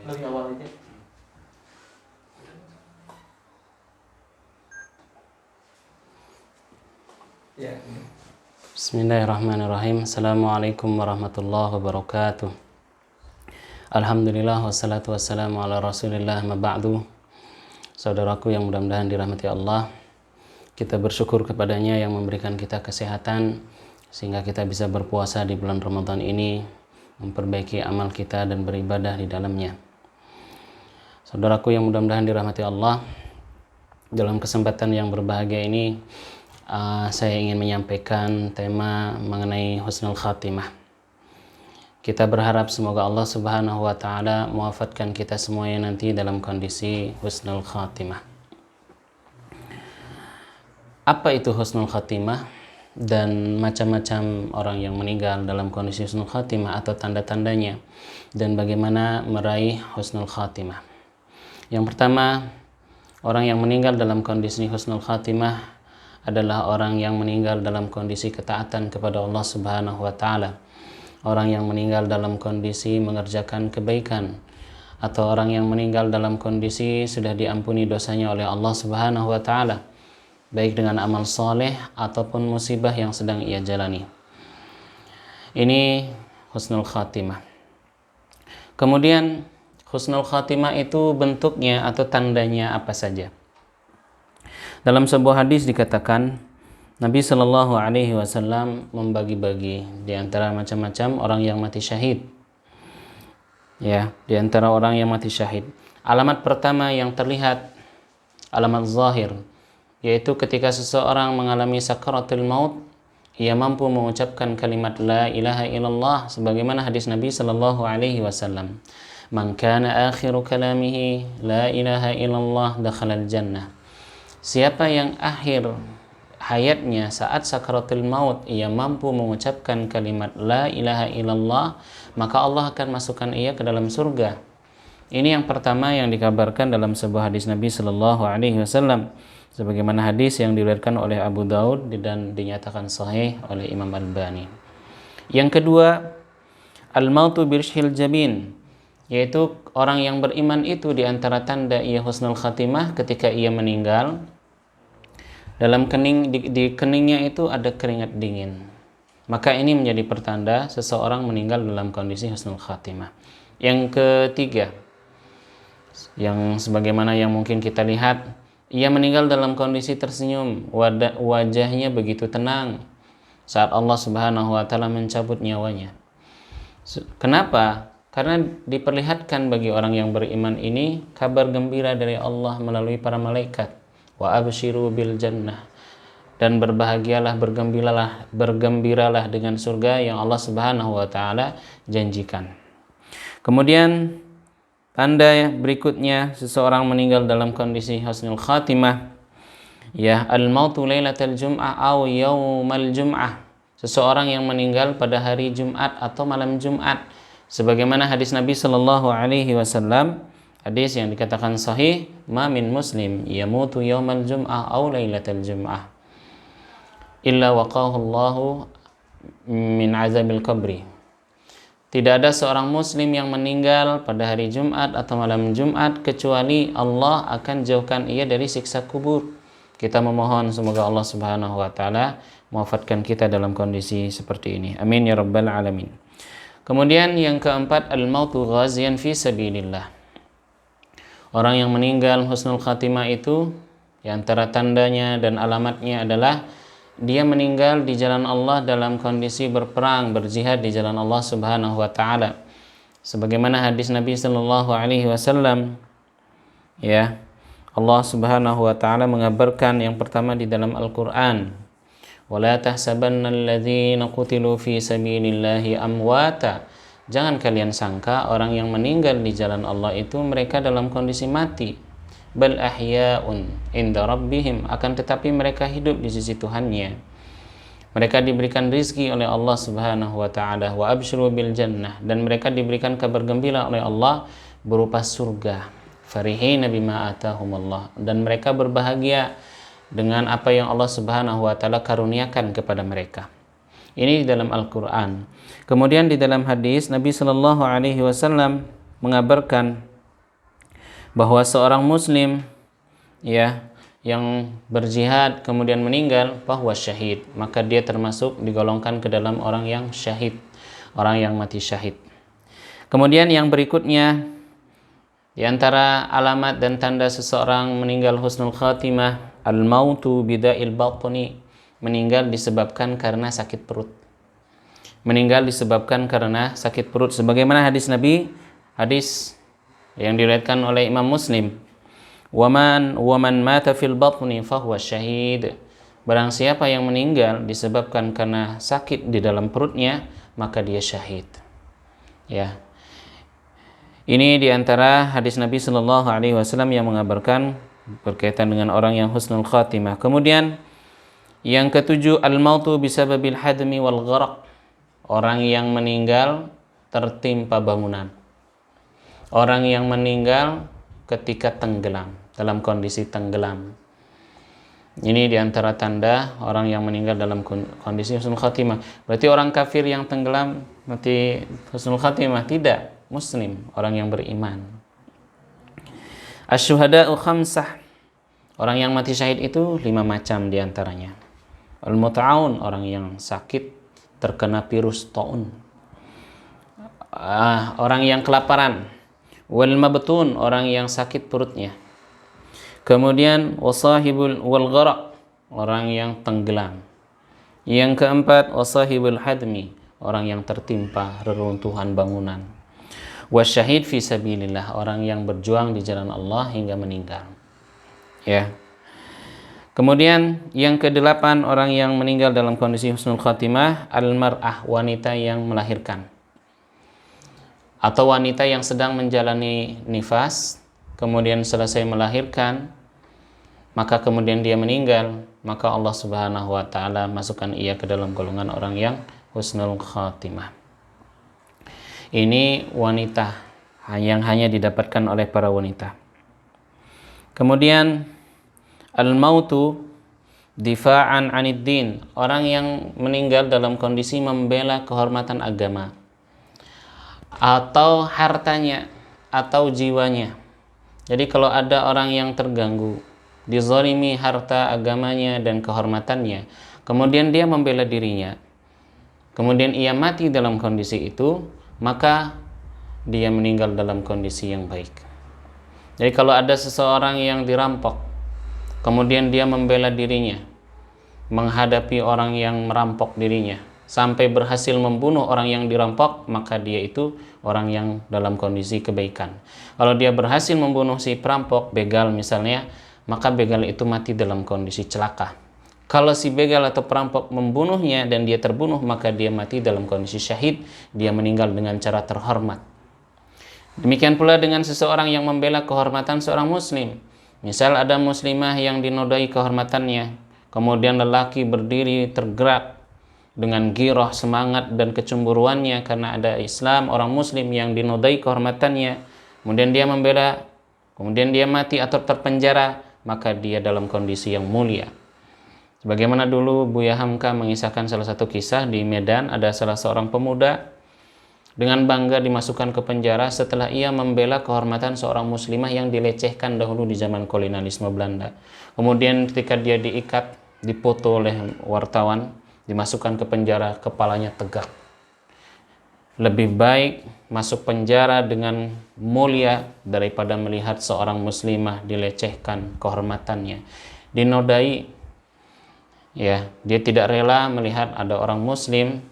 Lebih awal aja. Ya. Bismillahirrahmanirrahim. Assalamualaikum warahmatullahi wabarakatuh. Alhamdulillah wassalatu wassalamu ala rasulillah ma ba'du. Saudaraku yang mudah-mudahan dirahmati Allah, kita bersyukur kepadanya yang memberikan kita kesehatan sehingga kita bisa berpuasa di bulan Ramadan ini, memperbaiki amal kita dan beribadah di dalamnya. Saudaraku yang mudah-mudahan dirahmati Allah, dalam kesempatan yang berbahagia ini saya ingin menyampaikan tema mengenai husnul khatimah. Kita berharap semoga Allah Subhanahu wa taala mewafatkan kita semuanya nanti dalam kondisi husnul khatimah. Apa itu husnul khatimah dan macam-macam orang yang meninggal dalam kondisi husnul khatimah atau tanda-tandanya, dan bagaimana meraih husnul khatimah? Yang pertama, orang yang meninggal dalam kondisi husnul khatimah adalah orang yang meninggal dalam kondisi ketaatan kepada Allah Subhanahu wa taala. Orang yang meninggal dalam kondisi mengerjakan kebaikan, atau orang yang meninggal dalam kondisi sudah diampuni dosanya oleh Allah Subhanahu wa taala, baik dengan amal soleh ataupun musibah yang sedang ia jalani. Ini husnul khatimah. Kemudian husnul khatimah itu bentuknya atau tandanya apa saja? Dalam sebuah hadis dikatakan Nabi Shallallahu Alaihi Wasallam membagi-bagi di antara macam-macam orang yang mati syahid. Ya, di antara orang yang mati syahid. Alamat pertama yang terlihat, alamat zahir, yaitu ketika seseorang mengalami sakaratul maut, ia mampu mengucapkan kalimat la ilaha illallah sebagaimana hadis Nabi Shallallahu Alaihi Wasallam. Man kana akhiru kalamihi la ilaha illallah dakhalal jannah. Siapa yang akhir hayatnya saat sakaratul maut ia mampu mengucapkan kalimat la ilaha illallah, maka Allah akan masukkan ia ke dalam surga. Ini yang pertama yang dikabarkan dalam sebuah hadis Nabi Shallallahu Alaihi Wasallam, sebagaimana hadis yang diriwayatkan oleh Abu Daud dan dinyatakan sahih oleh Imam Albani. Yang kedua, al-mautu birshil jabin, yaitu orang yang beriman itu di antara tanda ia husnul khatimah ketika ia meninggal, dalam di keningnya itu ada keringat dingin. Maka ini menjadi pertanda seseorang meninggal dalam kondisi husnul khatimah. Yang ketiga, yang sebagaimana yang mungkin kita lihat, ia meninggal dalam kondisi tersenyum, wajahnya begitu tenang saat Allah Subhanahu wa taala mencabut nyawanya. Kenapa? Karena diperlihatkan bagi orang yang beriman ini kabar gembira dari Allah melalui para malaikat. Wa abshiru bil jannah, dan berbahagialah, bergembiralah dengan surga yang Allah Subhanahu wa taala janjikan. Kemudian tanda berikutnya seseorang meninggal dalam kondisi husnul khatimah, ya, al-mautu lailatal jum'ah aw yaumal jum'ah. Seseorang yang meninggal pada hari Jumat atau malam Jumat, sebagaimana hadis Nabi Shallallahu Alaihi Wasallam, hadis yang dikatakan sahih, ma min muslim yamutu yaumal jum'ah aw lailatal jum'ah illa waqahu Allahu min azabil qabri. Tidak ada seorang muslim yang meninggal pada hari Jumat atau malam Jumat kecuali Allah akan jauhkan ia dari siksa kubur. Kita memohon semoga Allah Subhanahu wa taala mewafatkan kita dalam kondisi seperti ini. Amin ya rabbal alamin. Kemudian yang keempat, al-mautu ghaziyan fi sabilillah. Orang yang meninggal husnul khatimah itu, di antara tandanya dan alamatnya adalah dia meninggal di jalan Allah dalam kondisi berperang, berjihad di jalan Allah Subhanahu wa taala. Sebagaimana hadis Nabi Shallallahu Alaihi Wasallam, ya, Allah Subhanahu wa taala mengabarkan yang pertama di dalam Al-Qur'an, wala tahsabanna alladzina qutilu fi sabilillahi amwata. Jangan kalian sangka orang yang meninggal di jalan Allah itu mereka dalam kondisi mati. Bal ahya'un inda rabbihim, akan tetapi mereka hidup di sisi Tuhannya. Mereka diberikan rizki oleh Allah Subhanahu wa taala, wa abshiru bil jannah, dan mereka diberikan kabar gembira oleh Allah berupa surga. Farihina bima atahumullah, dan mereka berbahagia dengan apa yang Allah Subhanahu wa taala karuniakan kepada mereka. Ini di dalam Al-Quran. Kemudian di dalam hadis Nabi Shallallahu Alaihi Wasallam mengabarkan bahwa seorang Muslim ya yang berjihad kemudian meninggal bahwa syahid, maka dia termasuk digolongkan ke dalam orang yang syahid, orang yang mati syahid. Kemudian yang berikutnya di antara alamat dan tanda seseorang meninggal husnul khatimah, al-mautu bida'il batni, meninggal disebabkan karena sakit perut. Meninggal disebabkan karena sakit perut, sebagaimana hadis Nabi, hadis yang diriwayatkan oleh Imam Muslim, waman mata fil batni fahuwa syahid. Barang siapa yang meninggal disebabkan karena sakit di dalam perutnya, maka dia syahid. Ya. Ini diantara hadis Nabi Shallallahu Alaihi Wasallam yang mengabarkan berkaitan dengan orang yang husnul khatimah. Kemudian yang ketujuh, al-mautu bisababil hadmi wal gharaq. Orang yang meninggal tertimpa bangunan. Orang yang meninggal ketika tenggelam, dalam kondisi tenggelam. Ini diantara tanda orang yang meninggal dalam kondisi husnul khatimah. Berarti orang kafir yang tenggelam mati husnul khatimah? Tidak. Muslim, orang yang beriman. Asy-syuhada'u khamsah. Orang yang mati syahid itu 5 macam diantaranya. Al-muta'un, orang yang sakit terkena virus taun. Orang yang kelaparan. Wal mabtun, orang yang sakit perutnya. Kemudian wasahibul wal gharaq, orang yang tenggelam. Yang keempat, wasahibul hadmi, orang yang tertimpa reruntuhan bangunan. Wasyahid fi sabilillah, orang yang berjuang di jalan Allah hingga meninggal. Ya. Kemudian yang kedelapan, orang yang meninggal dalam kondisi husnul khatimah, al-mar'ah, wanita yang melahirkan. Atau wanita yang sedang menjalani nifas, kemudian selesai melahirkan, maka kemudian dia meninggal, maka Allah Subhanahu wa taala masukkan ia ke dalam golongan orang yang husnul khatimah. Ini wanita yang hanya didapatkan oleh para wanita. Kemudian al-mautu difa'an 'anid din, orang yang meninggal dalam kondisi membela kehormatan agama atau hartanya atau jiwanya. Jadi kalau ada orang yang terganggu, dizalimi harta agamanya dan kehormatannya, kemudian dia membela dirinya, kemudian ia mati dalam kondisi itu, maka dia meninggal dalam kondisi yang baik. Jadi kalau ada seseorang yang dirampok, kemudian dia membela dirinya, menghadapi orang yang merampok dirinya, sampai berhasil membunuh orang yang dirampok, maka dia itu orang yang dalam kondisi kebaikan. Kalau dia berhasil membunuh si perampok, begal misalnya, maka begal itu mati dalam kondisi celaka. Kalau si begal atau perampok membunuhnya dan dia terbunuh, maka dia mati dalam kondisi syahid, dia meninggal dengan cara terhormat. Demikian pula dengan seseorang yang membela kehormatan seorang muslim. Misal ada muslimah yang dinodai kehormatannya, kemudian lelaki berdiri tergerak dengan girah, semangat dan kecemburuannya karena ada Islam, orang muslim yang dinodai kehormatannya, kemudian dia membela, kemudian dia mati atau terpenjara, maka dia dalam kondisi yang mulia. Sebagaimana dulu Buya Hamka mengisahkan salah satu kisah di Medan, ada salah seorang pemuda dengan bangga dimasukkan ke penjara setelah ia membela kehormatan seorang muslimah yang dilecehkan dahulu di zaman kolonialisme Belanda. Kemudian ketika dia diikat, dipoto oleh wartawan, dimasukkan ke penjara, kepalanya tegak. Lebih baik masuk penjara dengan mulia daripada melihat seorang muslimah dilecehkan kehormatannya, dinodai. Ya, dia tidak rela melihat ada orang muslim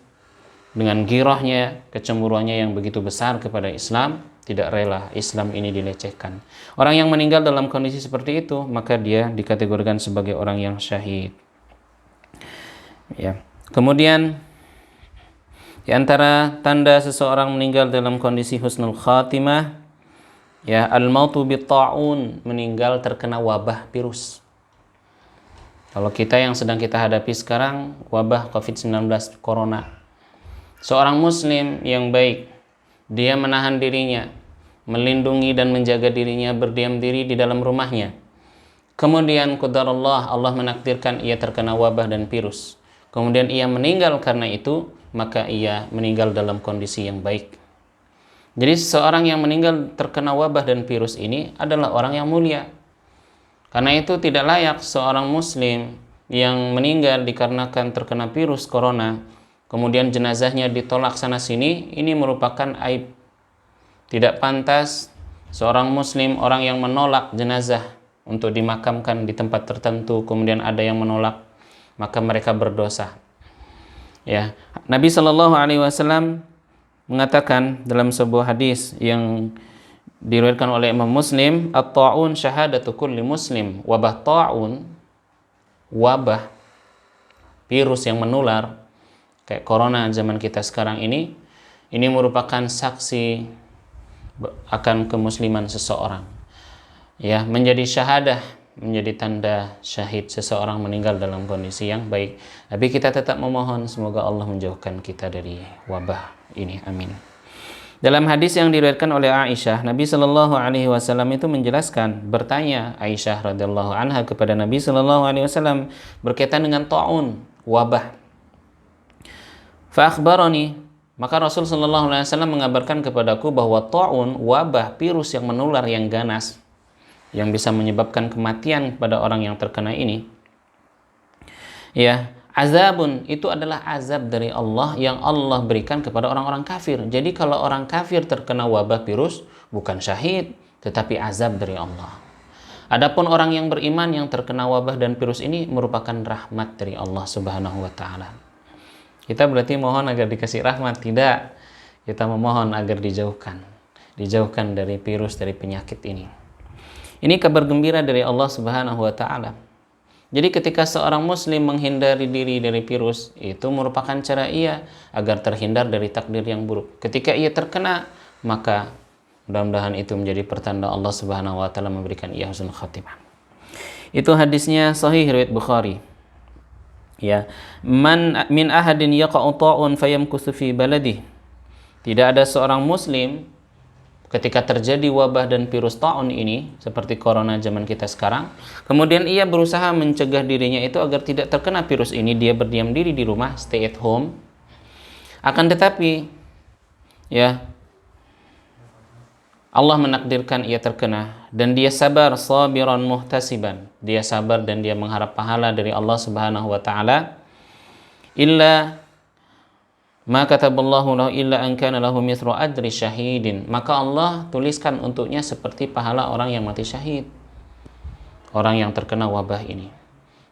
dengan girahnya, kecemburuannya yang begitu besar kepada Islam, tidak rela Islam ini dilecehkan. Orang yang meninggal dalam kondisi seperti itu, maka dia dikategorikan sebagai orang yang syahid. Ya. Kemudian di antara tanda seseorang meninggal dalam kondisi husnul khatimah, ya, al-mautu bit-ta'un, meninggal terkena wabah virus. Kalau kita yang sedang kita hadapi sekarang, wabah COVID-19 corona. Seorang muslim yang baik, dia menahan dirinya, melindungi dan menjaga dirinya, berdiam diri di dalam rumahnya. Kemudian qadarullah, Allah menakdirkan ia terkena wabah dan virus. kemudian ia meninggal karena itu, maka ia meninggal dalam kondisi yang baik. Jadi seseorang yang meninggal terkena wabah dan virus ini adalah orang yang mulia. Karena itu tidak layak seorang muslim yang meninggal dikarenakan terkena virus corona, kemudian jenazahnya ditolak sana sini, ini merupakan aib. Tidak pantas seorang muslim, orang yang menolak jenazah untuk dimakamkan di tempat tertentu, kemudian ada yang menolak, maka mereka berdosa. Ya, Nabi Shallallahu Alaihi Wasallam mengatakan dalam sebuah hadis yang diriwayatkan oleh Imam Muslim, at-ta'un syahadatu kulli muslim. Wabah ta'un, wabah virus yang menular kayak corona zaman kita sekarang ini merupakan saksi akan kemusliman seseorang. Ya, menjadi syahadah, menjadi tanda syahid seseorang meninggal dalam kondisi yang baik. Tapi kita tetap memohon semoga Allah menjauhkan kita dari wabah ini. Amin. Dalam hadis yang diriwayatkan oleh Aisyah, Nabi Shallallahu Alaihi Wasallam itu menjelaskan, bertanya Aisyah radhiyallahu anha kepada Nabi Shallallahu Alaihi Wasallam berkaitan dengan ta'un, wabah. Fa akhbarani, maka Rasul Shallallahu Alaihi Wasallam mengabarkan kepadaku bahwa ta'un, wabah, virus yang menular yang ganas, yang bisa menyebabkan kematian pada orang yang terkena ini, ya, azabun, itu adalah azab dari Allah yang Allah berikan kepada orang-orang kafir. Jadi kalau orang kafir terkena wabah virus, bukan syahid, tetapi azab dari Allah. Adapun orang yang beriman yang terkena wabah dan virus ini merupakan rahmat dari Allah Subhanahu wa Ta'ala. Kita berarti mohon agar dikasih rahmat, tidak. Kita memohon agar dijauhkan dari virus, dari penyakit ini. Ini kabar gembira dari Allah Subhanahu wa Ta'ala. Jadi ketika seorang muslim menghindari diri dari virus, itu merupakan cara ia agar terhindar dari takdir yang buruk. Ketika ia terkena, maka mudah-mudahan itu menjadi pertanda Allah Subhanahu wa Ta'ala memberikan ia husnul khatimah. Itu hadisnya sahih riwayat Bukhari. Ya, man min ahadin yaqa'u ta'un fayamkusu fi baladihi. Tidak ada seorang muslim ketika terjadi wabah dan virus ta'un ini, seperti corona zaman kita sekarang, kemudian ia berusaha mencegah dirinya itu agar tidak terkena virus ini, dia berdiam diri di rumah, stay at home. Akan tetapi, ya, Allah menakdirkan ia terkena, dan dia sabar, sabiran muhtasiban. Dia sabar dan dia mengharap pahala dari Allah Subhanahu wa Ta'ala. Illa ma kataballahu lahu illa an kana lahu mithlu ajri syahidin. Maka Allah tuliskan untuknya seperti pahala orang yang mati syahid, orang yang terkena wabah ini.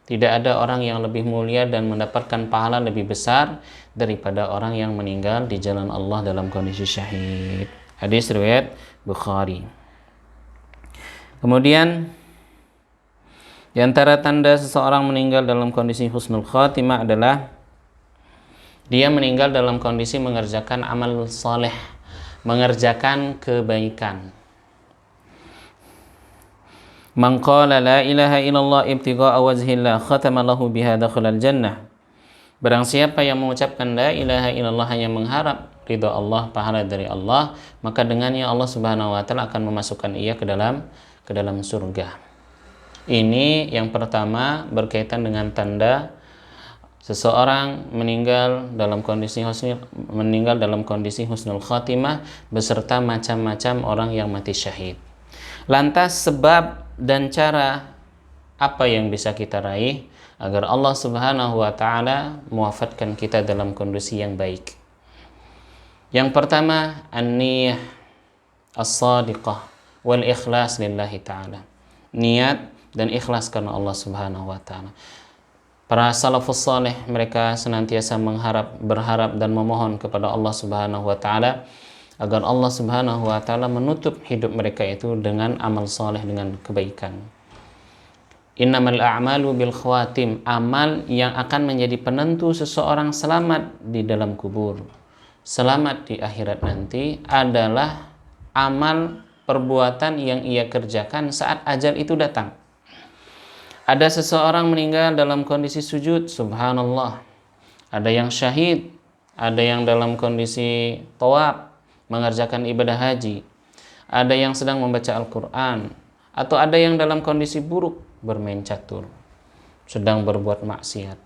Tidak ada orang yang lebih mulia dan mendapatkan pahala lebih besar daripada orang yang meninggal di jalan Allah dalam kondisi syahid. Hadis riwayat Bukhari. Kemudian di antara tanda seseorang meninggal dalam kondisi husnul khatimah adalah dia meninggal dalam kondisi mengerjakan amal soleh, mengerjakan kebaikan. Man qala la ilaha illallah ibtigha'a wajhillah khatama lahu biha dakhalal jannah. Barang siapa yang mengucapkan la ilaha illallah hanya mengharap ridha Allah, pahala dari Allah, maka dengannya Allah Subhanahu wa Ta'ala akan memasukkan ia ke dalam surga. Ini yang pertama berkaitan dengan tanda seseorang meninggal dalam kondisi husnul khatimah beserta macam-macam orang yang mati syahid. Lantas sebab dan cara apa yang bisa kita raih agar Allah Subhanahu wa Ta'ala mewafatkan kita dalam kondisi yang baik? Yang pertama, an-niyah as-sadiqah wal ikhlas lillahi ta'ala. Niat dan ikhlas karena Allah Subhanahu wa Ta'ala. Para salafus saleh mereka senantiasa berharap dan memohon kepada Allah Subhanahu wa Ta'ala agar Allah Subhanahu wa Ta'ala menutup hidup mereka itu dengan amal saleh, dengan kebaikan. Innamal a'malu bil khawatim. Amal yang akan menjadi penentu seseorang selamat di dalam kubur, selamat di akhirat nanti adalah amal perbuatan yang ia kerjakan saat ajal itu datang. Ada seseorang meninggal dalam kondisi sujud, subhanallah. Ada yang syahid, ada yang dalam kondisi tawaf, mengerjakan ibadah haji. Ada yang sedang membaca Al-Quran. Atau ada yang dalam kondisi buruk, bermain catur, sedang berbuat maksiat.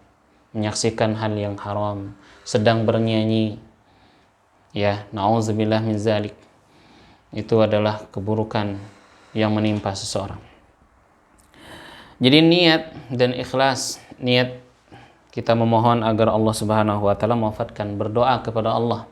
menyaksikan hal yang haram, sedang bernyanyi, ya, na'udzubillah min zalik. Itu adalah keburukan yang menimpa seseorang. Jadi niat dan ikhlas, niat kita memohon agar Allah Subhanahu wa taala mewafatkan, berdoa kepada Allah.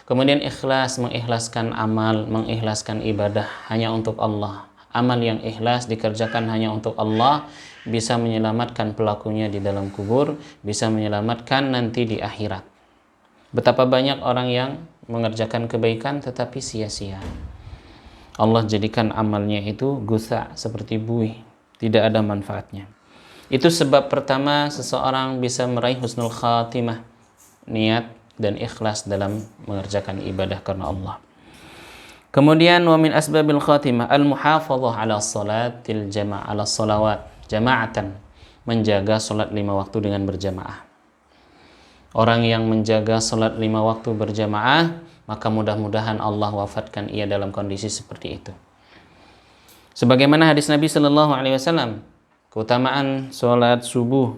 Kemudian ikhlas, mengikhlaskan amal, mengikhlaskan ibadah hanya untuk Allah. Amal yang ikhlas dikerjakan hanya untuk Allah bisa menyelamatkan pelakunya di dalam kubur, bisa menyelamatkan nanti di akhirat. Betapa banyak orang yang mengerjakan kebaikan tetapi sia-sia. Allah jadikan amalnya itu gusa, seperti buih, tidak ada manfaatnya. Itu sebab pertama seseorang bisa meraih husnul khatimah, niat dan ikhlas dalam mengerjakan ibadah karena Allah. Kemudian wa min asbabil khatimah al-muhafadzah ala salatil jama'ah, ala salawat jama'atan, menjaga salat 5 waktu dengan berjamaah. Orang yang menjaga salat 5 waktu berjamaah, maka mudah-mudahan Allah wafatkan ia dalam kondisi seperti itu. Sebagaimana hadis Nabi sallallahu alaihi wasallam, keutamaan salat subuh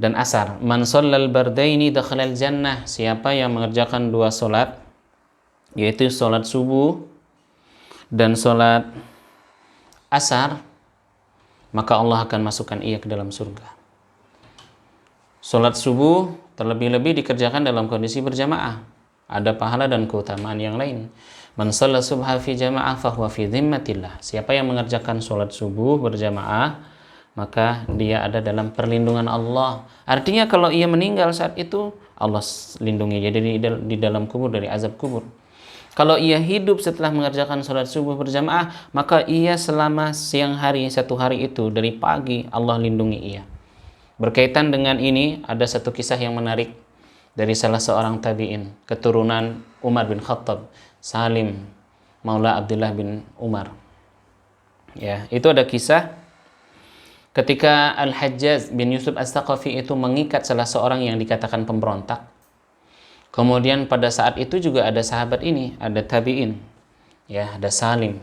dan asar. Man shallal bardaini dakhalal jannah. Siapa yang mengerjakan 2 salat, yaitu salat subuh dan salat asar, maka Allah akan masukkan ia ke dalam surga. Salat subuh terlebih-lebih dikerjakan dalam kondisi berjamaah. Ada pahala dan keutamaan yang lain. Man shalla subha fi jamaah fahuwa fi dhimmatillah. Siapa yang mengerjakan salat subuh berjamaah, maka dia ada dalam perlindungan Allah. Artinya kalau ia meninggal saat itu, Allah lindungi dia di dalam kubur dari azab kubur. Kalau ia hidup setelah mengerjakan sholat subuh berjamaah, maka ia selama siang hari, 1 hari itu, dari pagi Allah lindungi ia. Berkaitan dengan ini, ada satu kisah yang menarik dari salah seorang tabi'in, keturunan Umar bin Khattab, Salim Maula Abdullah bin Umar. Ya, itu ada kisah ketika Al-Hajjaj bin Yusuf As-Saqafi itu mengikat salah seorang yang dikatakan pemberontak. Kemudian pada saat itu juga ada sahabat ini, ada tabi'in, ya, ada Salim.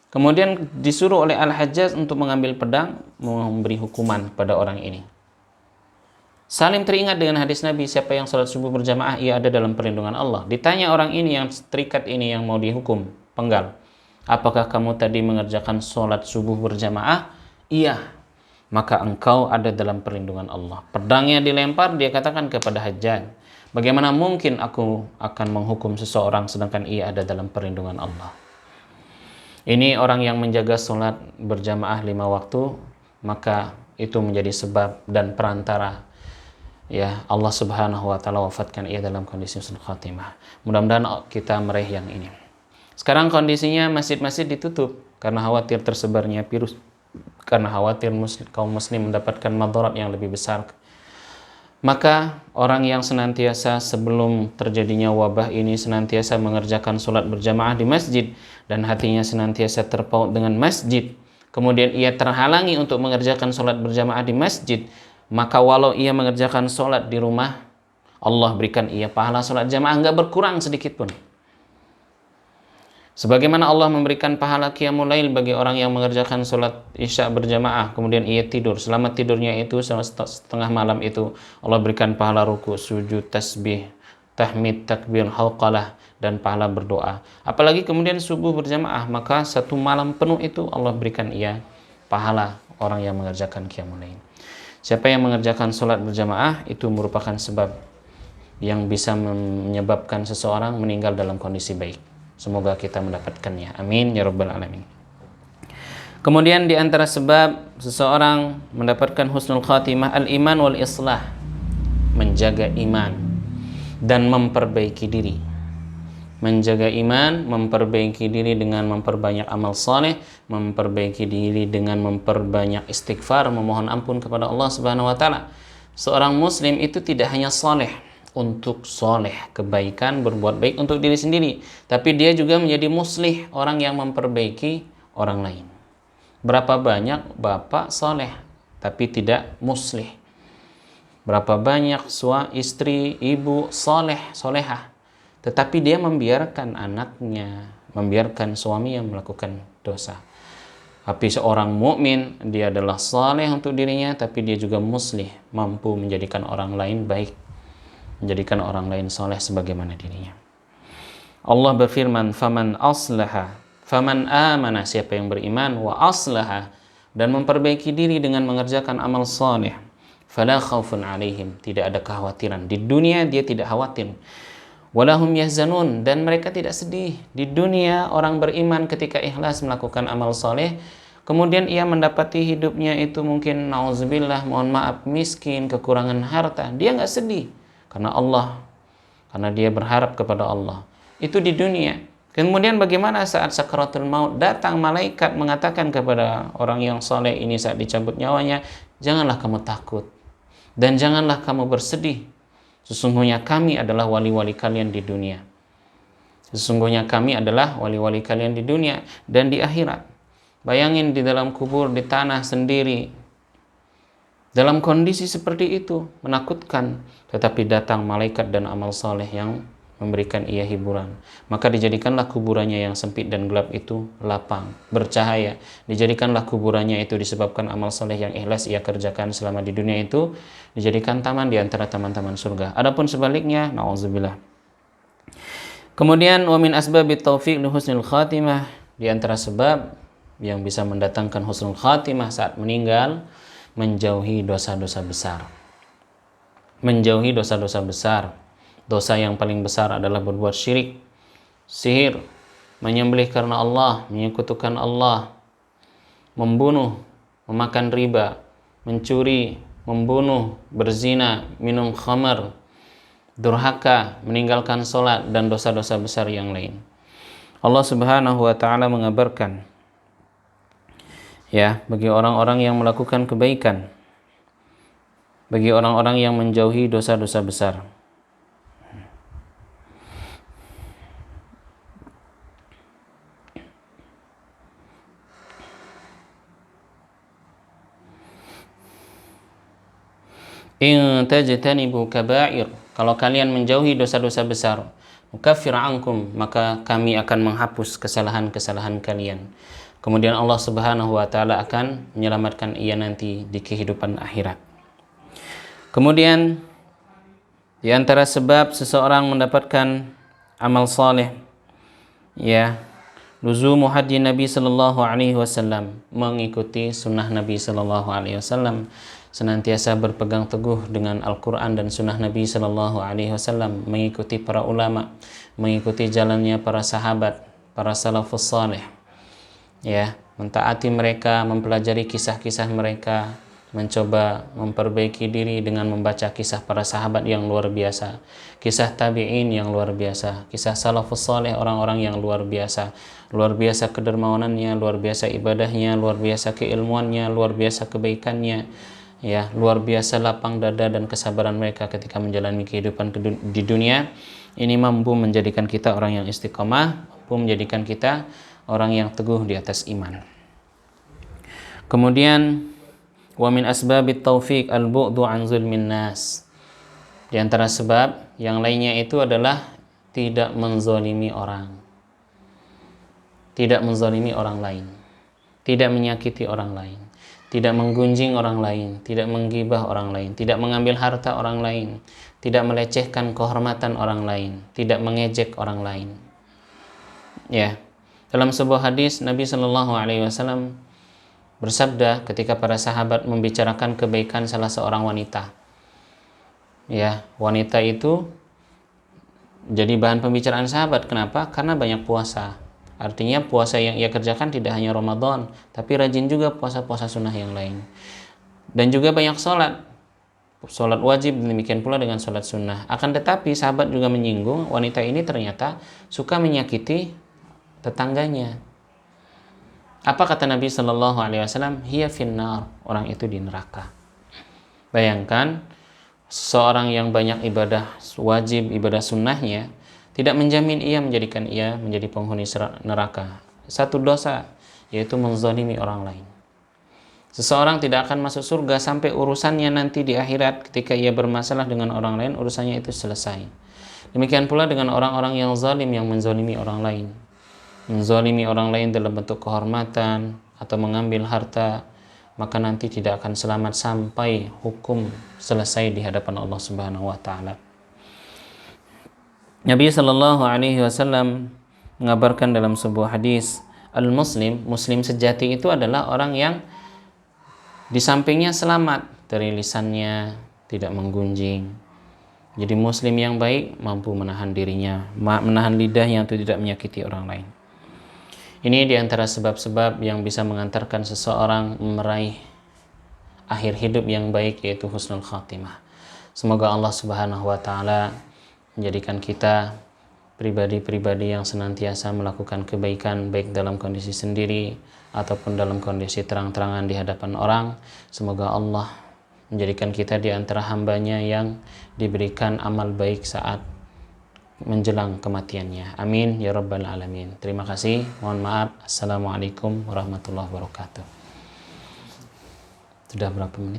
Kemudian disuruh oleh Al-Hajjaj untuk mengambil pedang, memberi hukuman pada orang ini. Salim teringat dengan hadis Nabi, siapa yang sholat subuh berjamaah, ia ada dalam perlindungan Allah. Ditanya orang ini yang terikat ini, yang mau dihukum, penggal, apakah kamu tadi mengerjakan sholat subuh berjamaah? Iya. Maka engkau ada dalam perlindungan Allah. Pedangnya dilempar, dia katakan kepada Hajjaj, bagaimana mungkin aku akan menghukum seseorang sedangkan ia ada dalam perlindungan Allah? Ini orang yang menjaga sholat berjamaah 5 waktu, maka itu menjadi sebab dan perantara, ya, Allah Subhanahu wa taala wafatkan ia dalam kondisi husnul khatimah. Mudah-mudahan kita meraih yang ini. Sekarang kondisinya masjid-masjid ditutup karena khawatir tersebarnya virus, karena khawatir kaum muslim mendapatkan madarat yang lebih besar. Maka orang yang senantiasa sebelum terjadinya wabah ini senantiasa mengerjakan sholat berjamaah di masjid dan hatinya senantiasa terpaut dengan masjid, kemudian ia terhalangi untuk mengerjakan sholat berjamaah di masjid, maka walau ia mengerjakan sholat di rumah, Allah berikan ia pahala sholat jamaah, nggak berkurang sedikit pun. Sebagaimana Allah memberikan pahala qiyamul lail bagi orang yang mengerjakan sholat isya berjamaah, kemudian ia tidur. Selama tidurnya itu, setengah malam itu, Allah berikan pahala ruku, sujud, tasbih, tahmid, takbir, hauqalah, dan pahala berdoa. Apalagi kemudian subuh berjamaah, maka 1 malam penuh itu Allah berikan ia pahala orang yang mengerjakan qiyamul lail. Siapa yang mengerjakan sholat berjamaah, itu merupakan sebab yang bisa menyebabkan seseorang meninggal dalam kondisi baik. Semoga kita mendapatkannya. Amin ya rabbal alamin. Kemudian di antara sebab seseorang mendapatkan husnul khatimah al-iman wal islah, menjaga iman dan memperbaiki diri. Menjaga iman, memperbaiki diri dengan memperbanyak amal saleh, memperbaiki diri dengan memperbanyak istighfar, memohon ampun kepada Allah Subhanahu wa taala. Seorang muslim itu tidak hanya saleh untuk soleh, kebaikan, berbuat baik untuk diri sendiri, tapi dia juga menjadi muslih, orang yang memperbaiki orang lain. Berapa banyak bapak soleh tapi tidak muslih? Berapa banyak istri, ibu soleh, solehah, tetapi dia membiarkan anaknya, membiarkan suami yang melakukan dosa. Tapi seorang mukmin, dia adalah saleh untuk dirinya, tapi dia juga muslih, mampu menjadikan orang lain baik, menjadikan orang lain saleh sebagaimana dirinya. Allah berfirman, faman aslaha, faman amana, siapa yang beriman, wa aslaha, dan memperbaiki diri dengan mengerjakan amal saleh, fala khaufun alaihim, tidak ada kekhawatiran. Di dunia dia tidak khawatir. Walahum yahzanun, dan mereka tidak sedih. Di dunia orang beriman ketika ikhlas melakukan amal soleh, kemudian ia mendapati hidupnya itu mungkin nauzubillah, mohon maaf, miskin, kekurangan harta, dia nggak sedih karena Allah, karena dia berharap kepada Allah. Itu di dunia. Kemudian bagaimana saat sakaratul maut, datang malaikat mengatakan kepada orang yang soleh ini saat dicabut nyawanya, janganlah kamu takut dan janganlah kamu bersedih. Sesungguhnya kami adalah wali-wali kalian di dunia. Sesungguhnya kami adalah wali-wali kalian di dunia dan di akhirat. Bayangin di dalam kubur, di tanah sendiri, dalam kondisi seperti itu, menakutkan. Tetapi datang malaikat dan amal soleh yang memberikan ia hiburan. Maka dijadikanlah kuburannya yang sempit dan gelap itu lapang, bercahaya. Dijadikanlah kuburannya itu disebabkan amal soleh yang ikhlas ia kerjakan selama di dunia itu, dijadikan taman di antara taman-taman surga. Adapun sebaliknya, na'udzubillah. Kemudian wa min asbabit taufiq li husnul khatimah, di antara sebab yang bisa mendatangkan husnul khatimah saat meninggal, menjauhi dosa-dosa besar. Menjauhi dosa-dosa besar. Dosa yang paling besar adalah berbuat syirik, sihir, menyembelih karena Allah, menyekutukan Allah, membunuh, memakan riba, mencuri, membunuh, berzina, minum khamar, durhaka, meninggalkan sholat, dan dosa-dosa besar yang lain. Allah Subhanahu wa ta'ala mengabarkan, ya, bagi orang-orang yang melakukan kebaikan, bagi orang-orang yang menjauhi dosa-dosa besar. In tajtanibu kaba'ir, kalau kalian menjauhi dosa-dosa besar, nukaffir ankum, maka kami akan menghapus kesalahan-kesalahan kalian. Kemudian Allah Subhanahu wa ta'ala akan menyelamatkan ia nanti di kehidupan akhirat. Kemudian di antara sebab seseorang mendapatkan amal saleh, ya, luzumu hadi Nabi sallallahu alaihi wasallam, mengikuti sunnah Nabi sallallahu alaihi wasallam, senantiasa berpegang teguh dengan Al-Quran dan sunnah Nabi sallallahu alaihi wasallam, mengikuti para ulama, mengikuti jalannya para sahabat, para salafus saleh, ya, mentaati mereka, mempelajari kisah-kisah mereka, mencoba memperbaiki diri dengan membaca kisah para sahabat yang luar biasa, kisah tabi'in yang luar biasa, kisah salafus saleh, orang-orang yang luar biasa kedermawanannya, luar biasa ibadahnya, luar biasa keilmuannya, luar biasa kebaikannya, ya, luar biasa lapang dada dan kesabaran mereka ketika menjalani kehidupan di dunia. Ini mampu menjadikan kita orang yang istiqomah, mampu menjadikan kita orang yang teguh di atas iman. Kemudian wa min asbabit taufiq al-bu'du an zulmin nas, di antara sebab yang lainnya itu adalah tidak menzalimi orang, tidak menzalimi orang lain, tidak menyakiti orang lain, tidak menggunjing orang lain, tidak menggibah orang lain, tidak mengambil harta orang lain, tidak melecehkan kehormatan orang lain, tidak mengejek orang lain. Ya, dalam sebuah hadis Nabi Shallallahu Alaihi Wasallam bersabda ketika para sahabat membicarakan kebaikan salah seorang wanita. Ya, wanita itu jadi bahan pembicaraan sahabat. Kenapa? Karena banyak puasa. Artinya puasa yang ia kerjakan tidak hanya Ramadan, tapi rajin juga puasa-puasa sunnah yang lain. Dan juga banyak sholat wajib, demikian pula dengan sholat sunnah. Akan tetapi sahabat juga menyinggung wanita ini ternyata suka menyakiti tetangganya. Apa kata Nabi Shallallahu Alaihi Wasallam? Hiya finnar, orang itu di neraka. Bayangkan seorang yang banyak ibadah wajib, ibadah sunnahnya, tidak menjamin ia menjadikan ia menjadi penghuni neraka. Satu dosa, yaitu menzalimi orang lain. Seseorang tidak akan masuk surga sampai urusannya nanti di akhirat ketika ia bermasalah dengan orang lain, urusannya itu selesai. Demikian pula dengan orang-orang yang zalim, yang menzalimi orang lain. Menzalimi orang lain dalam bentuk kehormatan atau mengambil harta, maka nanti tidak akan selamat sampai hukum selesai di hadapan Allah Subhanahu wa taala. Nabi sallallahu alaihi wasallam mengabarkan dalam sebuah hadis, al-muslim, muslim sejati itu adalah orang yang di sampingnya selamat dari lisannya tidak menggunjing. Jadi muslim yang baik mampu menahan dirinya, menahan lidahnya untuk tidak menyakiti orang lain. Ini di antara sebab-sebab yang bisa mengantarkan seseorang meraih akhir hidup yang baik, yaitu husnul khatimah. Semoga Allah Subhanahu wa taala menjadikan kita pribadi-pribadi yang senantiasa melakukan kebaikan, baik dalam kondisi sendiri ataupun dalam kondisi terang-terangan di hadapan orang. Semoga Allah menjadikan kita di antara hambanya yang diberikan amal baik saat menjelang kematiannya. Amin ya rabbal alamin. Terima kasih. Mohon maaf. Assalamualaikum warahmatullahi wabarakatuh. Sudah berapa menit?